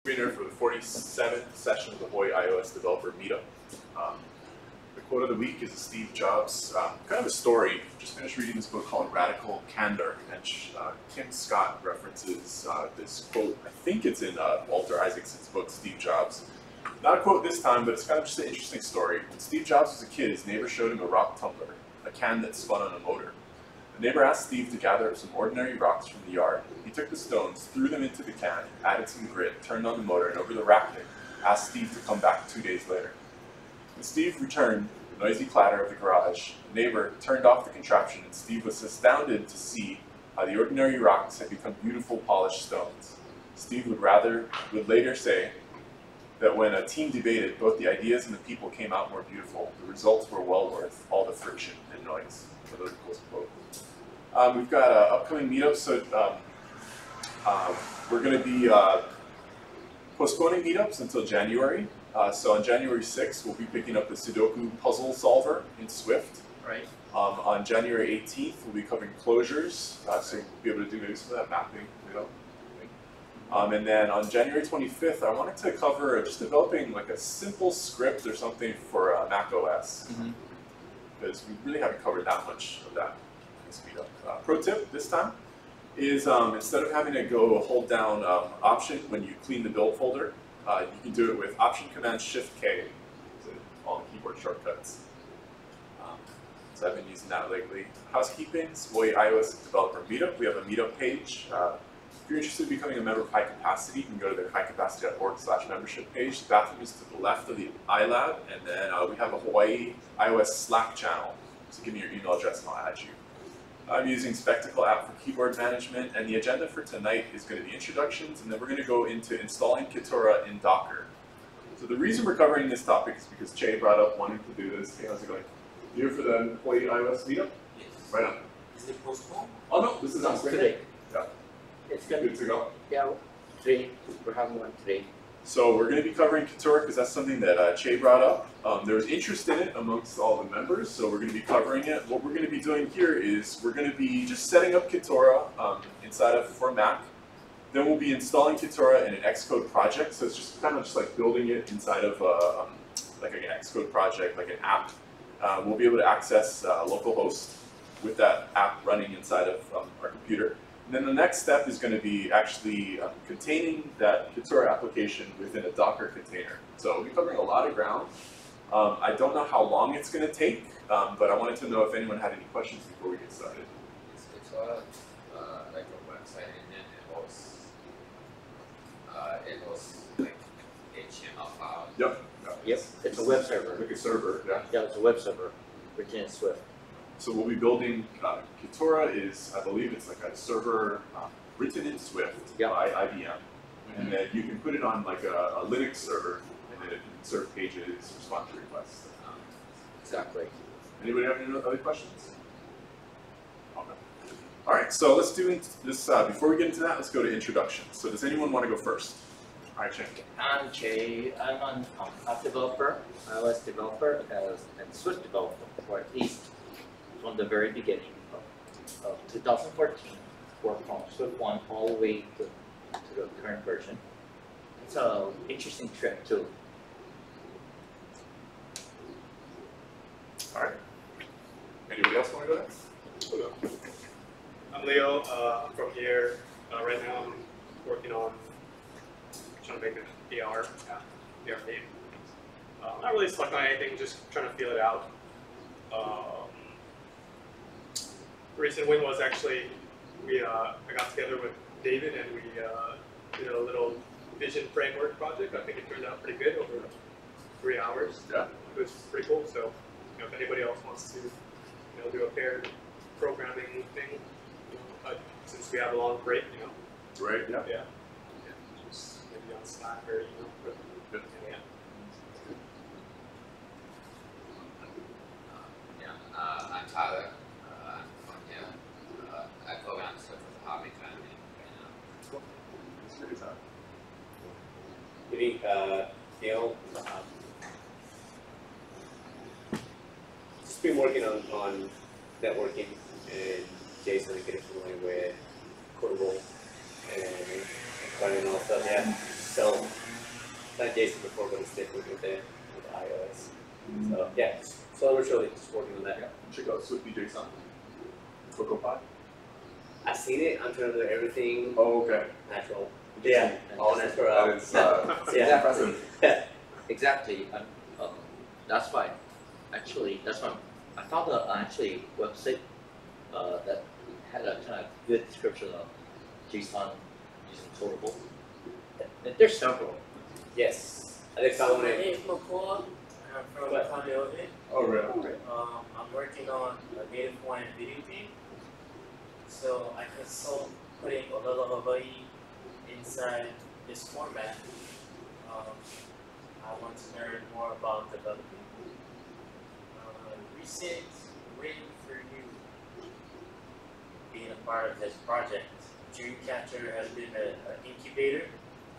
Screener for the 47th session of the Hawaii iOS Developer Meetup. The quote of the week is a Steve Jobs, kind of a story. Just finished reading this book called Radical Candor, and Kim Scott references this quote. I think it's in Walter Isaacson's book, Steve Jobs. Not a quote this time, but it's kind of just an interesting story. When Steve Jobs was a kid, his neighbor showed him a rock tumbler, a can that spun on a motor. The neighbor asked Steve to gather up some ordinary rocks from the yard. He took the stones, threw them into the can, added some grit, turned on the motor, and over the racket, asked Steve to come back 2 days later. When Steve returned, the noisy clatter of the garage, the neighbor turned off the contraption, and Steve was astounded to see how the ordinary rocks had become beautiful polished stones. Steve would later say that when a team debated, both the ideas and the people came out more beautiful. The results were well worth all the friction and noise. So those are close quotes. We've got upcoming meetups, so we're going to be postponing meetups until January. So on January 6th, we'll be picking up the Sudoku puzzle solver in Swift. Right. On January 18th, we'll be covering closures, so we'll be able to do maybe some of that mapping. And then on January 25th, I wanted to cover just developing like a simple script or something for Mac OS. Because we really haven't covered that much of that. Pro tip this time is instead of having to go hold down Option when you clean the build folder, you can do it with Option Command Shift K, so all the keyboard shortcuts. So I've been using that lately. Housekeeping, Hawaii iOS Developer Meetup. We have a Meetup page. If you're interested in becoming a member of HICapacity, you can go to the HICapacity.org/membership page. The bathroom is to the left of the iLab, and then we have a Hawaii iOS Slack channel. So give me your email address and I'll add you. I'm using Spectacle app for keyboard management, and the agenda for tonight is going to be introductions, and then we're going to go into installing Kitora in Docker. So the reason we're covering this topic is because Che brought up wanting to do this. Hey, how's it going? You here for the Hawaii iOS Meetup? Yes. Right on. Is it postponed? Oh no, this is us today. Yeah. It's good. Good to go. Yeah, today. We're having one today. So we're going to be covering Kitora because that's something that Che brought up. There's interest in it amongst all the members, so we're going to be covering it. What we're going to be doing here is we're going to be just setting up Kitora inside of for Mac. Then we'll be installing Kitora in an Xcode project, so it's just kind of just like building it inside of like an Xcode project, like an app. We'll be able to access localhost with that app running inside of our computer. And then the next step is going to be actually containing that Kitora application within a Docker container. So we'll be covering a lot of ground. I don't know how long it's going to take, but I wanted to know if anyone had any questions before we get started. Is Kitora like a website, and then it was like HTML file? Yep. Yep, it's a web server. Like a server, yeah. Yeah, it's a web server written in Swift. So we'll be building, Kitora is, I believe it's like a server written in Swift by IBM. And then you can put it on like a Linux server, and then it can serve pages, respond to requests. Exactly. Anybody have any other questions? Okay. All right, so let's do this, before we get into that, let's go to introductions. So does anyone want to go first? All right, Chen. I'm Jay. I'm an app developer, iOS developer, and Swift developer, or at least from the very beginning of 2014, worked from Swift 1 all the way to the current version. It's an interesting trip too. All right. Anybody else want to go next? I'm Leo. I'm from here. Right now I'm working on trying to make an AR game. Not really stuck on anything, just trying to feel it out. Recent win was actually I got together with David and we did a little vision framework project. I think it turned out pretty good over 3 hours. Yeah. It was pretty cool. So if anybody else wants to do a paired programming thing, since we have a long break, Right. Yeah. yeah, just maybe on Slack or but, yeah. I'm Tyler. I'm from here. I program Swift as a hobby kind of thing right now. Good evening, Neil. Just been working on networking and JSON and getting familiar with Codable and running all stuff. Yeah. So Jason before, but it's different with iOS. So yeah, slowly but surely just working on that. Yeah. Check out Swift JSON. Cocoa Pie. I've seen it. I'm trying to do everything Oh, okay. natural. Yeah, all natural. That is Yeah. impressive. Exactly. That's why. Actually, that's why I found a actually website that had a kind of good description of JSON using Sortable. And there's several. Yes. I think found My one. name is McCoy. I'm from What? Honolulu. Oh, really? I'm working on a native Hawaiian video game. So I consult putting Olelo Hawaii inside this format. I want to learn more about developing. Recent win for you being a part of this project. Dreamcatcher has been an incubator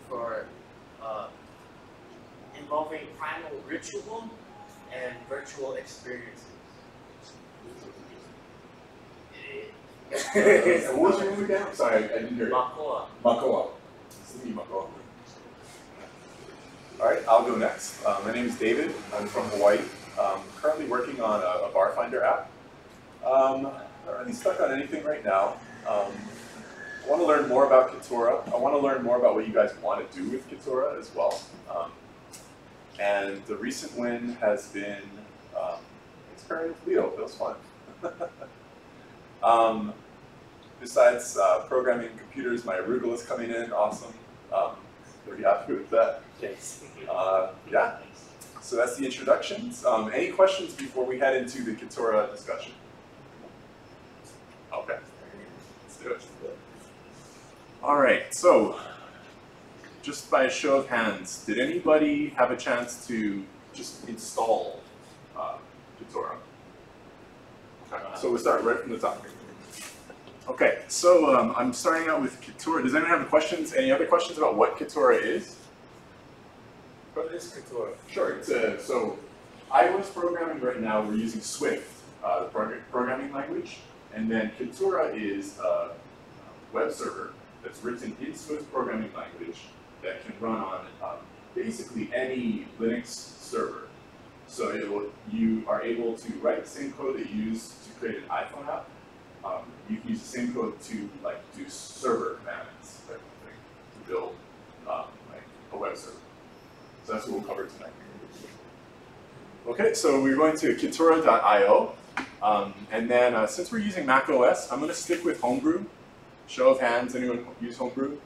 for involving primal ritual and virtual experiences. What was your name again? I'm sorry, I didn't hear it. Makoa. Makoa. Nice to meet you, Makoa. Alright, I'll go next. My name is David. I'm from Hawaii. Currently working on a bar finder app. Not really stuck on anything right now. I want to learn more about Kitora. I want to learn more about what you guys want to do with Kitora as well. And the recent win has been experimenting with Leo. Feels fun. Besides programming computers, my arugula is coming in. Awesome. Pretty happy with that. Yes. Yeah. So that's the introductions. Any questions before we head into the Kitora discussion? Okay. Let's do it. All right. So, just by a show of hands, did anybody have a chance to just install Kitora? Okay. So we'll start right from the top. Okay. So I'm starting out with Kitora. Does anyone have questions? Any other questions about what Kitora is? What is Kitora? Sure. It's so iOS programming right now, we're using Swift, the programming language, and then Kitora is a web server that's written in Swift programming language that can run on basically any Linux server. So you are able to write the same code that you use to create an iPhone app. You can use the same code to do server commands type of thing to build like a web server. So that's what we'll cover tonight. Okay, so we're going to kitora.io, and then since we're using Mac OS, I'm going to stick with Homebrew. Show of hands, anyone use Homebrew?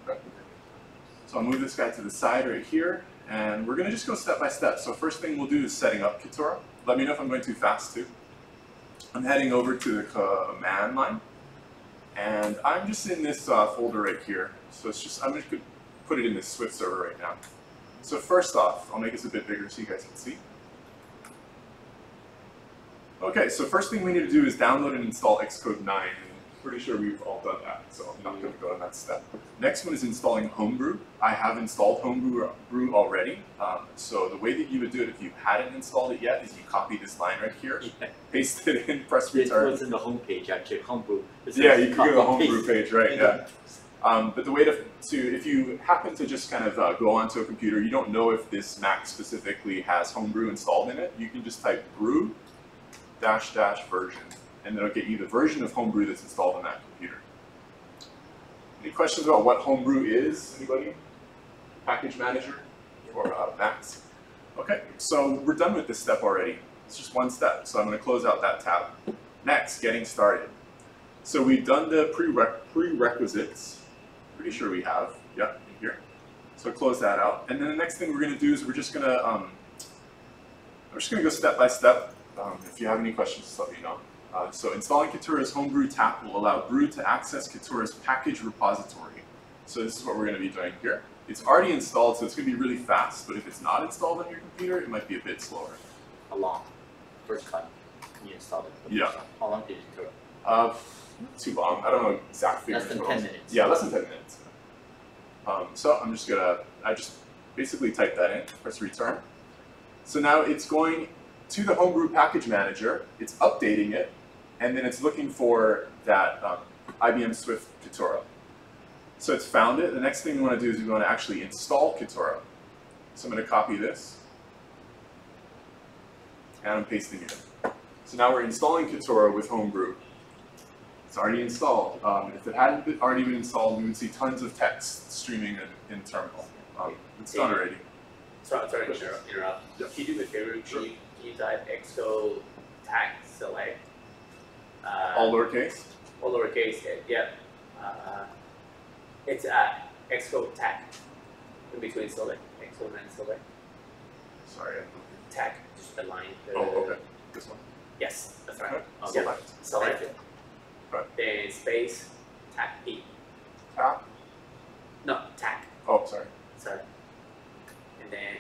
Okay. So I'll move this guy to the side right here, and we're going to just go step by step. So first thing we'll do is setting up Kitora. Let me know if I'm going too fast too. I'm heading over to the command line, and I'm just in this folder right here. So it's just, I'm just going to put it in this Swift server right now. So first off, I'll make this a bit bigger so you guys can see. Okay, so first thing we need to do is download and install Xcode 9. I'm pretty sure we've all done that, so I'm not going to go on that step. Next one is installing Homebrew. I have installed Homebrew already. So the way that you would do it if you hadn't installed it yet is you copy this line right here, paste it in, press return. It was in the home page actually, Homebrew. Yeah, you can go to the Homebrew page, right? Yeah. But the way to if you happen to just kind of go onto a computer, you don't know if this Mac specifically has Homebrew installed in it, you can just type brew -- version, and it'll get you the version of Homebrew that's installed on that computer. Any questions about what Homebrew is? Anybody? Package manager or Macs? Okay, so we're done with this step already. It's just one step, so I'm going to close out that tab. Next, getting started. So we've done the prerequisites. Pretty sure we have. Yeah, in here. So close that out, and then the next thing we're going to do is we're just going to go step by step. If you have any questions, just let me know. So installing Kitora's Homebrew tap will allow Brew to access Kitora's package repository. So this is what we're going to be doing here. It's already installed, so it's going to be really fast, but if it's not installed on your computer, it might be a bit slower. How long? First time you installed it? Yeah. How long did it take? Not too long. I don't know exact figures. Less than 10 minutes. Yeah, less than 10 minutes. So I'm just gonna, I just basically type that in, press return. So now it's going to the Homebrew package manager, it's updating it, and then it's looking for that IBM Swift Kitora. So it's found it. The next thing we want to do is we want to actually install Kitora. So I'm going to copy this, and I'm pasting it in. So now we're installing Kitora with Homebrew. It's already installed. If it hadn't already been installed, we would see tons of text streaming in terminal. It's done already. Sorry to interrupt. Yep. Can you do me a favor? Can you type Xcode tag select? All lowercase? All lowercase, yeah. It's Xcode tag in between select, Xcode and select. Sorry. Tag, just align the. Oh, okay. This one? Yes, that's right. Okay. Yeah. Select it. Right. Then space, tag P. Tab? No, tag. Oh, sorry. Sorry. And then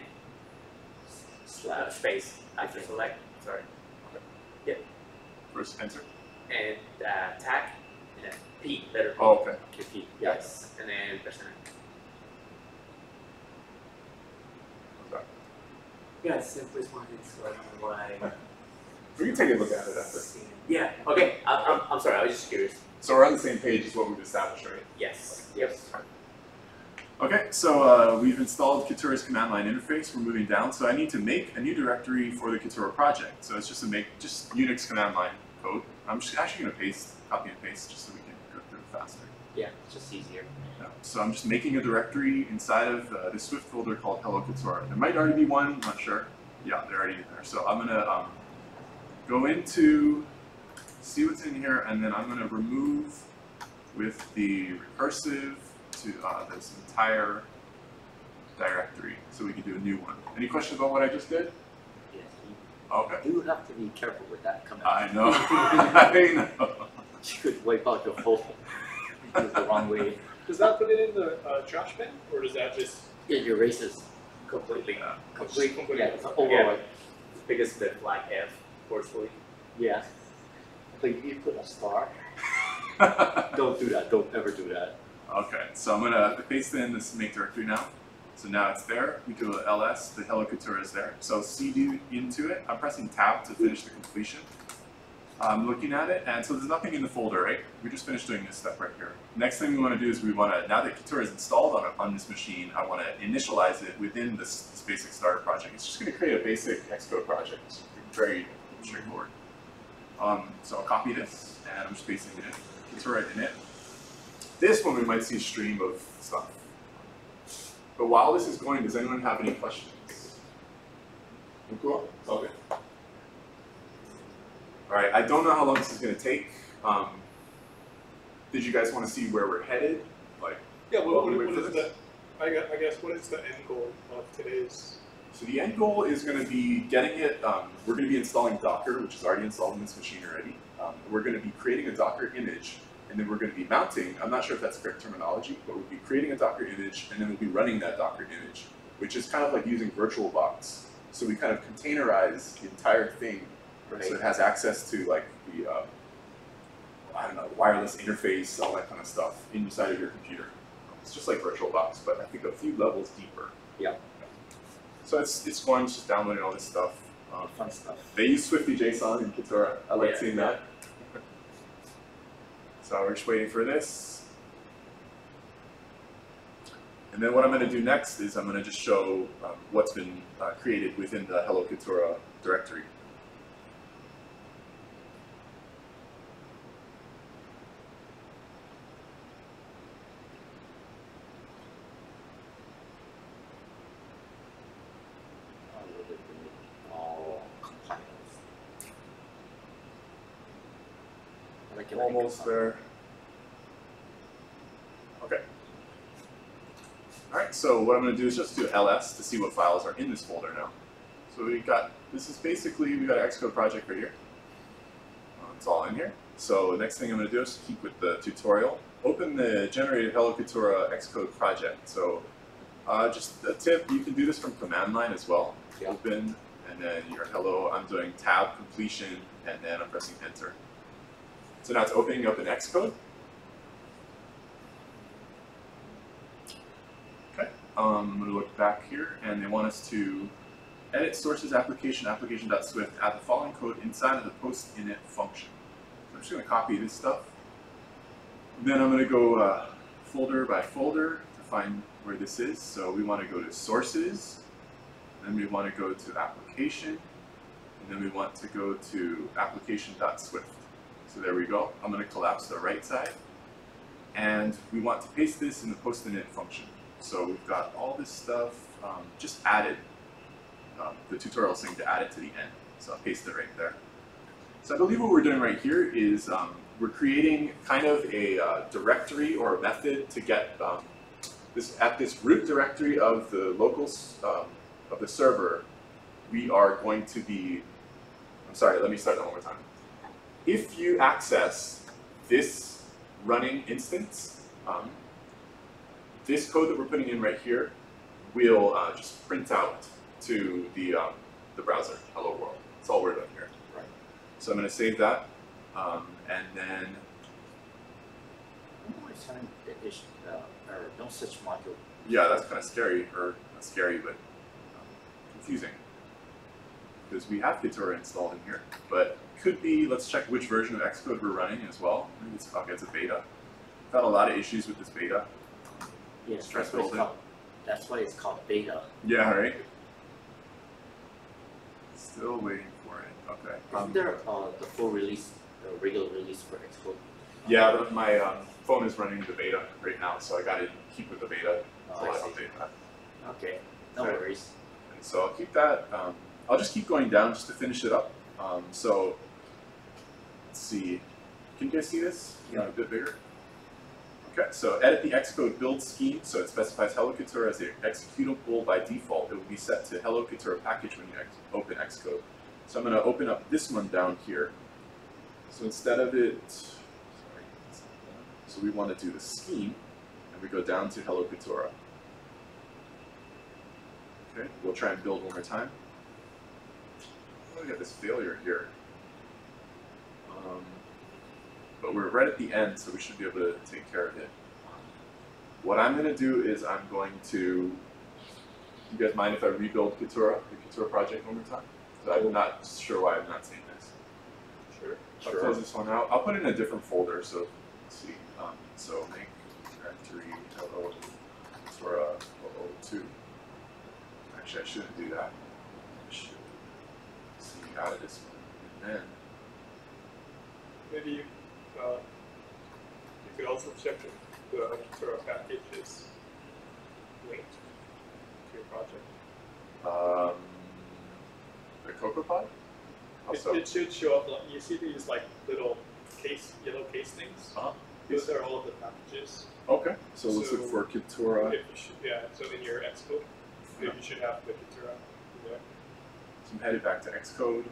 slash space after select. Sorry. First enter. And tag, and then P, letter P. Oh, okay. P, yes. And then percent. Okay. Yeah, simplest one is so I don't know why. We can take a look at it after. Yeah, okay. I'm sorry, I was just curious. So we're on the same page as what we've established, right? Yes. Yep. Okay, so we've installed Kitora's command line interface. We're moving down. So I need to make a new directory for the Kitora project. So it's just just Unix command line code. I'm just actually going to copy and paste just so we can go through it faster. Yeah, it's just easier. Yeah. So I'm just making a directory inside of this Swift folder called Hello Kitora. There might already be one, I'm not sure. Yeah, they're already in there. So I'm going to go into, see what's in here, and then I'm going to remove with the recursive to this entire directory so we can do a new one. Any questions about what I just did? Yes. Okay. You would have to be careful with that command. I know. I know. You could wipe out your whole because the wrong way. Does that put it in the trash bin, or does that just? It erases Completely. Completely. Yeah, it's an Yeah. override. Biggest the flag F, forcefully. Yeah. Like you put a star. Don't do that. Don't ever do that. Okay, so I'm gonna paste in this make directory now. So now it's there. We do a ls, the Hello Kitora is there. So cd into it. I'm pressing tab to finish the completion. I'm looking at it, and so there's nothing in the folder, right? We just finished doing this step right here. Next thing we want to do is we want to, now that Kitora is installed on this machine, I want to initialize it within this basic starter project. It's just going to create a basic Xcode project. It's very straightforward. So I'll copy this, and I'm just pasting it in. Kitora init. This one we might see a stream of stuff. But while this is going, does anyone have any questions? Cool? Okay. Alright, I don't know how long this is going to take. Did you guys want to see where we're headed? Like, Yeah. What wait for is this? I guess what is the end goal of today's? So the end goal is going to be getting it, we're going to be installing Docker, which is already installed in this machine already. We're going to be creating a Docker image, and then we're going to be mounting, I'm not sure if that's correct terminology, but we'll be creating a Docker image, and then we'll be running that Docker image, which is kind of like using VirtualBox. So we kind of containerize the entire thing, right? So it has access to like the, I don't know, wireless interface, all that kind of stuff inside of your computer. It's just like VirtualBox, but I think a few levels deeper. Yeah. So it's going, just downloading all this stuff. Fun stuff. They use Swifty JSON in Kitora. I like Yeah, seeing that. So we're just waiting for this. And then what I'm going to do next is I'm going to just show what's been created within the Hello Kitora directory. Almost there. Okay. Alright, so what I'm going to do is just do ls to see what files are in this folder now. So we got, this is basically, we got an Xcode project right here. It's all in here. So the next thing I'm going to do is keep with the tutorial. Open the generated Hello Kitora Xcode project. So just a tip, you can do this from command line as well. Yeah. Open, and then your hello, I'm doing tab completion, and then I'm pressing enter. So now it's opening up in Xcode. Okay, I'm going to look back here, and they want us to edit sources application, application.swift, add the following code inside of the post init function. So I'm just going to copy this stuff. Then I'm going to go folder by folder to find where this is. So we want to go to sources, then we want to go to application, and then we want to go to application.swift. So there we go. I'm going to collapse the right side, and we want to paste this in the post-init function. So we've got all this stuff just added. The tutorial is saying to add it to the end, so I'll paste it right there. So I believe what we're doing right here is we're creating kind of a directory or a method to get this root directory of the locals of the server. We are going to be, I'm sorry, let me start that one more time. If you access this running instance, this code that we're putting in right here will just print out to the browser, hello world. That's all we're doing here. Right. So I'm going to save that, and then. No such module. Yeah, that's kind of scary, or not scary, but confusing. Because we have Kitura installed in here, but could be, let's check which version of Xcode we're running as well. Maybe it's, okay, it's a beta. I've had a lot of issues with this beta. Yes, that's why it's called beta. Yeah, right? Still waiting for it, okay. Isn't there the full release, the regular release for Xcode? Yeah, but my phone is running the beta right now, so I gotta keep with the beta until I see. update that. Okay, no Okay. worries. And so I'll keep that, I'll just keep going down just to finish it up. So, let's see, can you guys see this? Yeah. A bit bigger. Okay, so edit the Xcode build scheme, so it specifies Hello Kitura as the executable by default. It will be set to Hello Kitura package when you open Xcode. So I'm gonna open up this one down here. So instead of it, so we want to do the scheme, and we go down to Hello Kitura. Okay, we'll try and build one more time. Oh, we got this failure here. But we're right at the end, so we should be able to take care of it. What I'm going to do is I'm going to, you guys mind if I rebuild Kitura, the Kitura project one more time? So I'm not sure why I'm not seeing this. Sure. I'll close this one out. I'll put it in a different folder, so let's see. So make directory hello Kitura 002. Actually, I shouldn't do that. I should see out of this one. And then Maybe you could also check if the Kitura package is linked to your project. The CocoaPod? It should show up. You see these like little yellow case things. Those are all of the packages. Okay, so let's look for Kitura. Yeah, so in your Xcode, you should have the Kitura in there. So I'm headed back to Xcode.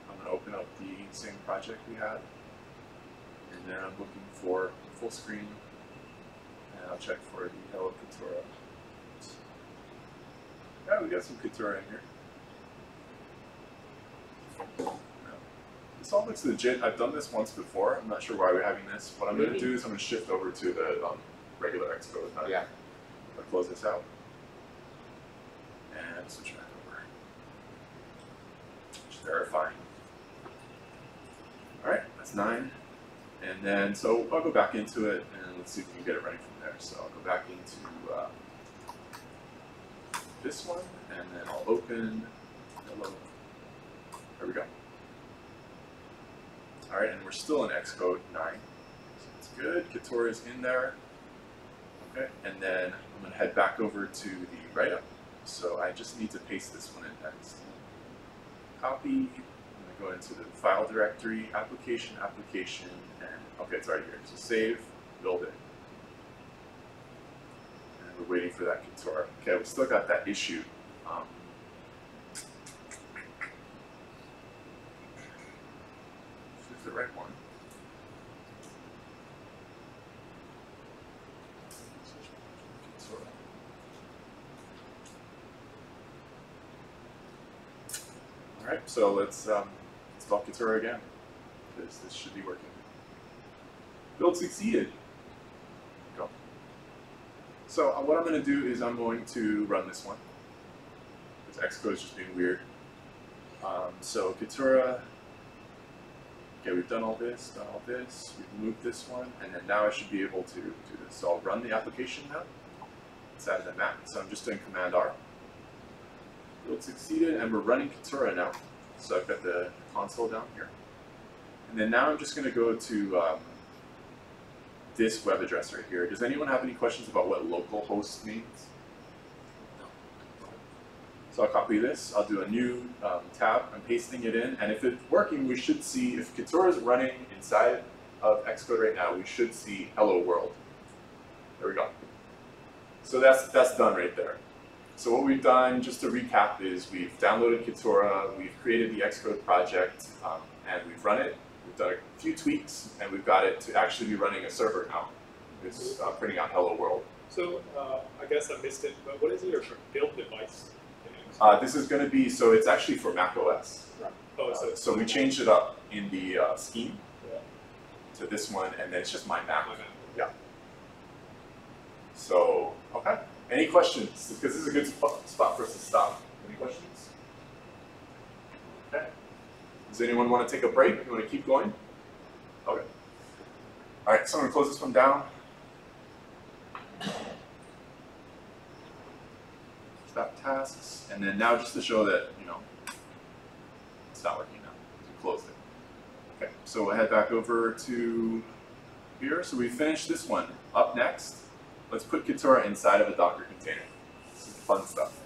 I'm going to open up the same project we had. And then I'm looking for full screen. And I'll check for the Hello Kitura. Yeah, we got some Kitura in here. This all looks legit. I've done this once before. I'm not sure why we're having this. What I'm going to do is I'm going to shift over to the regular Xcode. Yeah. I'll close this out. And switch back over. Just verifying. Alright, that's 9. And then, so I'll go back into it and let's see if we can get it running from there. So I'll go back into this one and then I'll open, hello, there we go. Alright, and we're still in Xcode 9, so that's good. Kitura is in there. Okay, and then I'm going to head back over to the write-up. So I just need to paste this one in next. Copy, I'm going to go into the file directory, application, and okay, it's already here. So save, build it. And we're waiting for that Kitura. Okay, we still got that issue. The right one. All right, so let's install Kitura again. This should be working. Build succeeded. Go. So what I'm going to do is I'm going to run this one. This Xcode is just being weird. So Kitura. Okay, we've done all this, we've moved this one, and then now I should be able to do this. So I'll run the application now. It's out of the map, so I'm just doing Command R. Build succeeded, and we're running Kitura now. So I've got the console down here. And then now I'm just going to go to this web address right here. Does anyone have any questions about what localhost means? So I'll copy this, I'll do a new tab, I'm pasting it in, and if it's working, we should see, if Kitura is running inside of Xcode right now, we should see hello world. There we go. So that's done right there. So what we've done, just to recap, is we've downloaded Kitura, we've created the Xcode project, and we've run it. We've done a few tweaks, and we've got it to actually be running a server now. It's printing out hello world. So I guess I missed it, but what is your build device? This is going to be, so it's actually for Mac OS. Right. Oh, So we changed it up in the scheme to this one, and then it's just my Mac. Yeah. So, okay. Any questions? Because this is a good spot for us to stop. Any questions? Okay. Does anyone want to take a break? You want to keep going? Okay. All right, so I'm going to close this one down. Stop tasks, and then now just to show that, you know, it's not working now. We closed it. Okay, so we'll head back over to here. So we finished this one. Up next, let's put Kitura inside of a Docker container. This is fun stuff.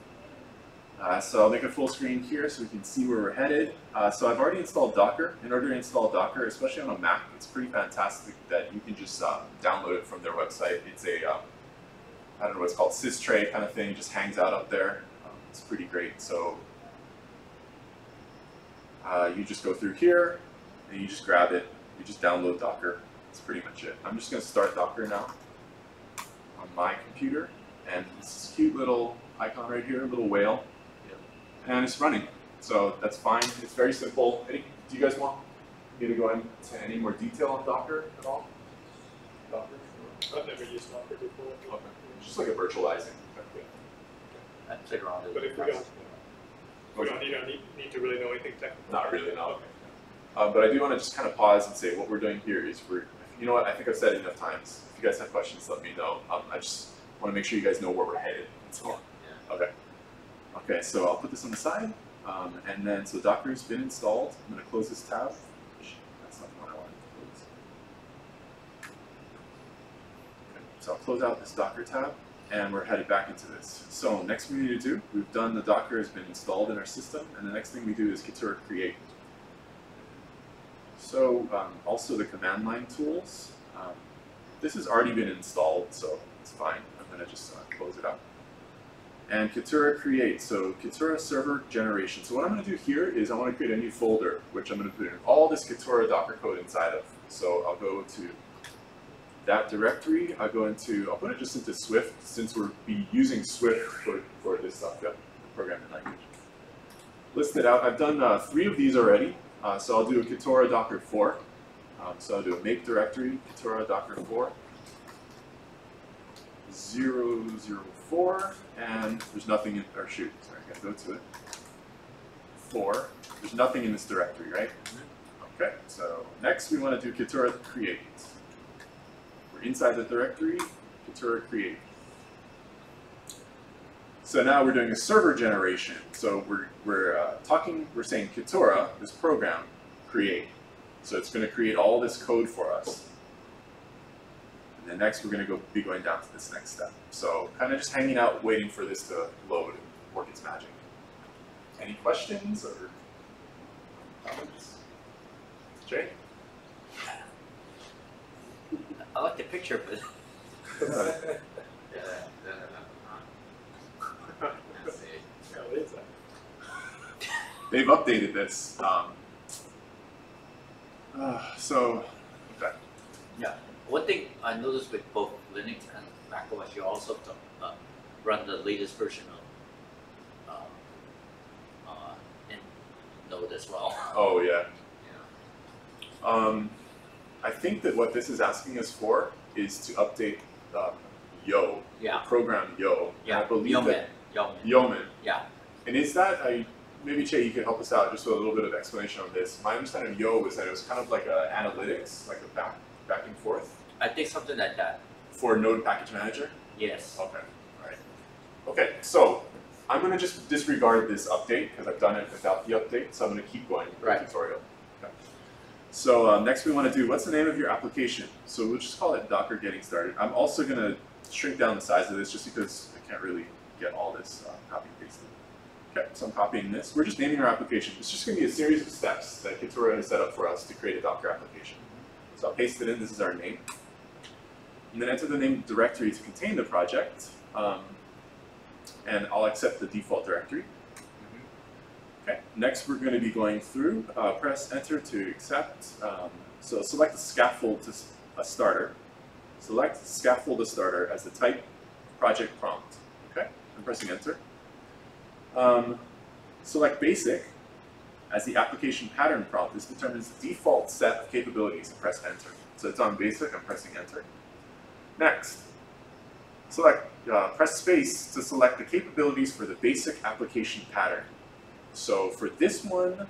So I'll make a full screen here so we can see where we're headed. So I've already installed Docker. In order to install Docker, especially on a Mac, it's pretty fantastic that you can just download it from their website. It's a I don't know what it's called, sys-tray kind of thing, just hangs out up there. It's pretty great. So you just go through here, and you just grab it, you just download Docker. That's pretty much it. I'm just going to start Docker now on my computer, and this cute little icon right here, little whale, and it's running. So that's fine. It's very simple. Do you guys want me to go into any more detail on Docker at all? Docker? I've never used Docker before. Okay. Just like a virtualizing. I'd say around But if we don't need to really know anything technical. Not really, no. Okay. But I do want to just kind of pause and say what we're doing here is you know what, I think I've said it enough times. If you guys have questions, let me know. I just want to make sure you guys know where we're headed. That's all. Yeah. Okay. Okay, so I'll put this on the side. And then, so Docker's been installed. I'm going to close this tab. That's not the one I wanted to close. Okay, so I'll close out this Docker tab, and we're headed back into this. So next we need to do, we've done the Docker has been installed in our system, and the next thing we do is Kitura create. So also the command line tools. This has already been installed, so it's fine. I'm going to just close it up. And Kitura create, so Kitura server generation. So what I'm going to do here is I want to create a new folder, which I'm going to put in all this Kitura Docker code inside of. So I'll go to that directory. I'll put it just into Swift, since we'll be using Swift for this stuff, the programming language. List it out. I've done 3 of these already. So I'll do a Kitura Docker 4. So I'll do a make directory, Kitura Docker 4. 004, and there's nothing in, or shoot, sorry, I gotta go to it. 4, there's nothing in this directory, right? Okay, so next we want to do Kitura create. We're inside the directory, Kitura create. So now we're doing a server generation. So we're saying Kitura, this program, create. So it's going to create all this code for us. And then next we're going to be going down to this next step. So kind of just hanging out, waiting for this to load and work its magic. Any questions or comments? Jay? I like the picture, but Let's see. Yeah, what is that? They've updated this. So, okay. yeah. One thing I noticed with both Linux and macOS, you also run the latest version of in Node as well. Oh yeah. Yeah. I think that what this is asking us for is to update Yo, Yeah. the program Yo. Yeah. And I believe Yeoman. that Yeoman. Yeah. And is that maybe Che, you could help us out just with a little bit of explanation on this. My understanding of Yo is that it was kind of like a analytics, like a back and forth I think something like that. for Node Package Manager. Yes. Okay. All right. Okay. So I'm going to just disregard this update because I've done it without the update, so I'm going to keep going with the tutorial. Okay. So next we want to do, what's the name of your application? So we'll just call it Docker Getting Started. I'm also going to shrink down the size of this just because I can't really get all this copy and pasted. Okay, so I'm copying this. We're just naming our application. It's just going to be a series of steps that Kitura has set up for us to create a Docker application. So I'll paste it in. This is our name. And then enter the name directory to contain the project. And I'll accept the default directory. Okay. Next, we're going to be going through. Press Enter to accept. So select the scaffold to a starter. Select scaffold to starter as the type project prompt. Okay. I'm pressing Enter. Select basic as the application pattern prompt. This determines the default set of capabilities and press Enter. So it's on basic. I'm pressing Enter. Next, press space to select the capabilities for the basic application pattern. So for this one,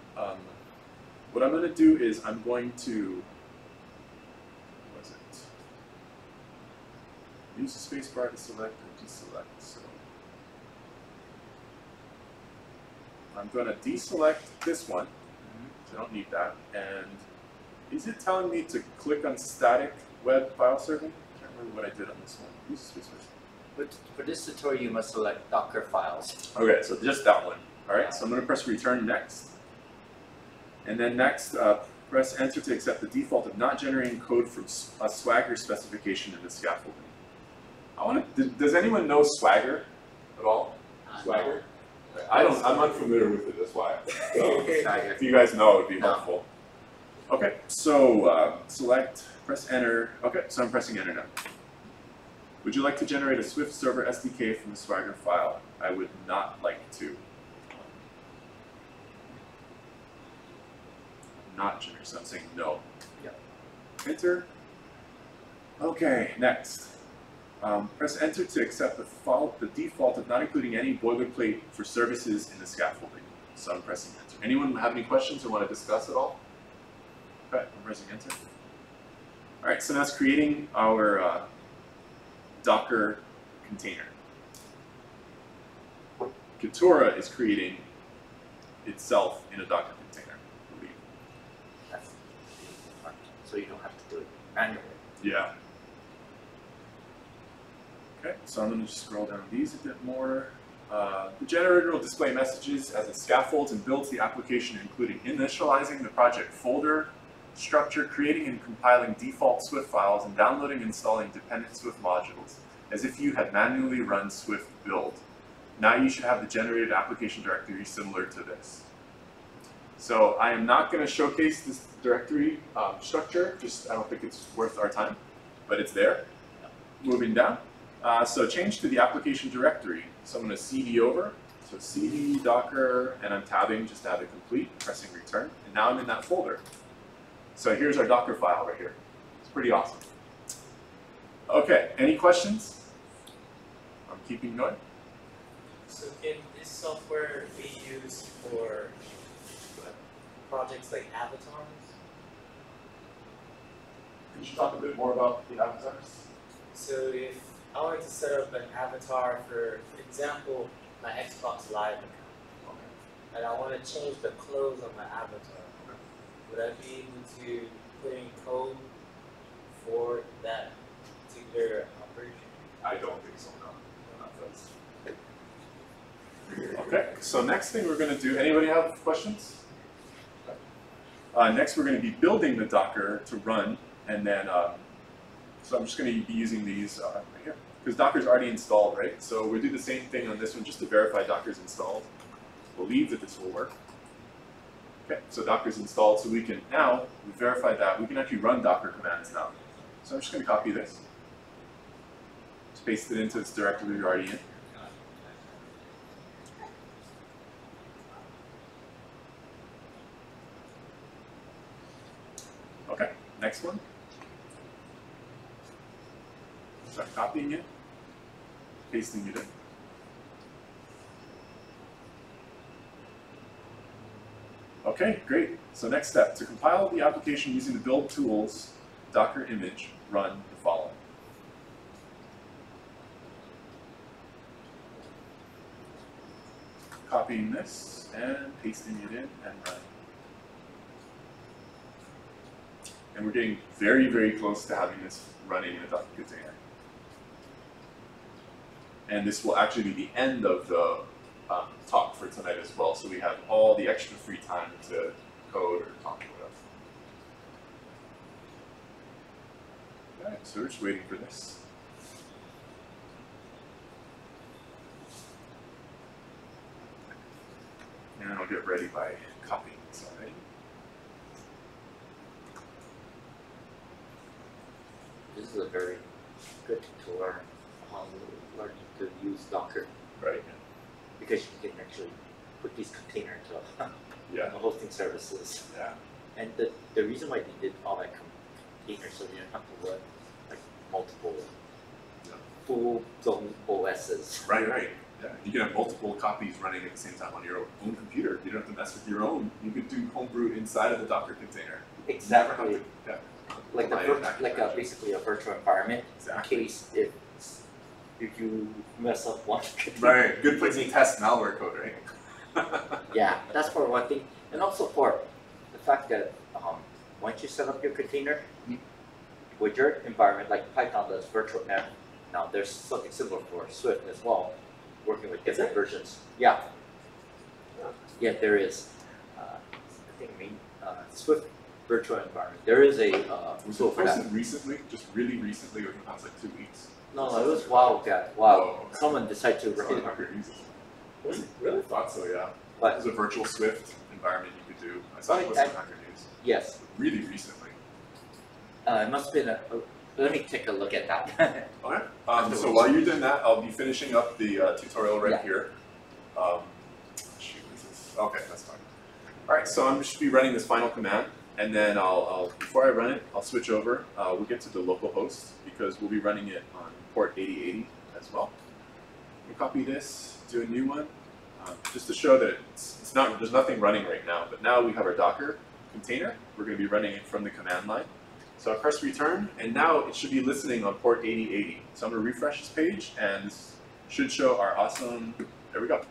what I'm going to do is I'm going to, what was it? Use the space bar to select or deselect. So I'm going to deselect this one, so I don't need that. And is it telling me to click on static web file serving? I can't remember what I did on this one. Use the space bar. But for this tutorial, you must select Docker files. Okay, so just that one. All right, so I'm going to press return next. And then next, press enter to accept the default of not generating code from a Swagger specification in the scaffolding. Does anyone know Swagger at all? Swagger? No. I'm unfamiliar with it, that's why. So, if you guys know, it would be helpful. Okay, so select, press enter. Okay, so I'm pressing enter now. Would you like to generate a Swift server SDK from the Swagger file? I would not like to. Not generate, so I'm saying no. Yeah. Enter. Okay, next. Press enter to accept the default of not including any boilerplate for services in the scaffolding. So I'm pressing enter. Anyone have any questions or want to discuss at all? Okay, I'm pressing enter. All right, so now it's creating our Docker container. Kitura is creating itself in a Docker container, I believe. That's fun. So you don't have to do it manually. Yeah. Okay, so I'm going to just scroll down these a bit more. The generator will display messages as it scaffolds and builds the application, including initializing the project folder, structure, creating and compiling default Swift files, and downloading and installing dependent Swift modules, as if you had manually run Swift build. Now you should have the generated application directory similar to this. So I am not going to showcase this directory structure, I don't think it's worth our time, but it's there. Moving down. So change to the application directory. So I'm going to cd over, so cd docker, and I'm tabbing just to have it complete, pressing return, and now I'm in that folder. So here's our Docker file right here. It's pretty awesome. Okay, any questions? I'm keeping going. So can this software be used for projects like avatars? Could you talk a bit more about the avatars? So if I wanted to set up an avatar for example, my Xbox Live account, and I want to change the clothes on my avatar, would I be able to put in code for that particular operation? I don't think so, no. Okay, so next thing we're going to do, anybody have questions? Next we're going to be building the Docker to run, and then, so I'm just going to be using these right here, because Docker's already installed, right? So we'll do the same thing on this one just to verify Docker's installed. Believe that this will work. Okay, so Docker's installed, so we can now, we verified that, we can actually run Docker commands now. So I'm just going to copy this, just paste it into this directory we're already in. Okay, next one. Start copying it, pasting it in. Okay, great. So next step, to compile the application using the build tools, Docker image, run the following. copying this and pasting it in and running. And we're getting very, very close to having this running in a Docker container. And this will actually be the end of the talk for tonight as well. So we have all the extra free time to code or talk with us. All right, so we're just waiting for this. And I'll get ready by copying this already. This is a very good tutorial on learning to use Docker. Right. Because you can actually put these containers into Yeah. hosting services. Yeah. And the reason why they did all that containers so you don't have to run like multiple full zone OSs. Right, right. Yeah. You can have multiple copies running at the same time on your own computer. You don't have to mess with your own. You could do homebrew inside of the Docker container. Exactly. Yeah. Like basically a virtual environment Exactly. in case if you mess up one. Right. Good place to test malware code, right? Yeah, that's for one thing, and also for the fact that once you set up your container with your environment, like Python does virtual env. Now there's something similar for Swift as well, working with different versions. Yeah. Yeah, there is. I think Swift virtual environment. There is a tool for that. Posted recently, just really recently, within the past like 2 weeks. No, it was wow. Oh, okay. Someone decided to Someone write it. Docker uses it. Was it really? I thought so, yeah. But There's a virtual Swift environment you could do. I saw it listed on Hacker News. yes, Really recently. it must have been let me take a look at that. Okay. So while you're doing that, I'll be finishing up the tutorial right Yeah. here. Shoot, what is this? Okay, that's fine. All right, so I'm just be running this final command, and then I'll before I run it, I'll switch over. We'll get to the local host because we'll be running it on port 8080 as well. We'll copy this, do a new one, just to show that it's not there's nothing running right now. But now we have our Docker container. We're going to be running it from the command line. So I press return, and now it should be listening on port 8080. So I'm going to refresh this page, and this should show our awesome, there we go.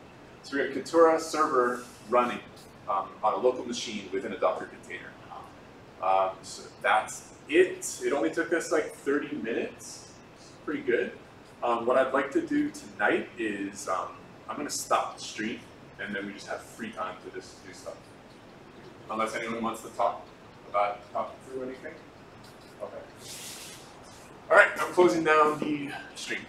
So we got Katura server running on a local machine within a Docker container. So that's it. It only took us like 30 minutes. It's pretty good. What I'd like to do tonight is I'm going to stop the stream, and then we just have free time to just do stuff. Unless anyone wants to talk about talking through anything. Okay. All right, I'm closing down the stream.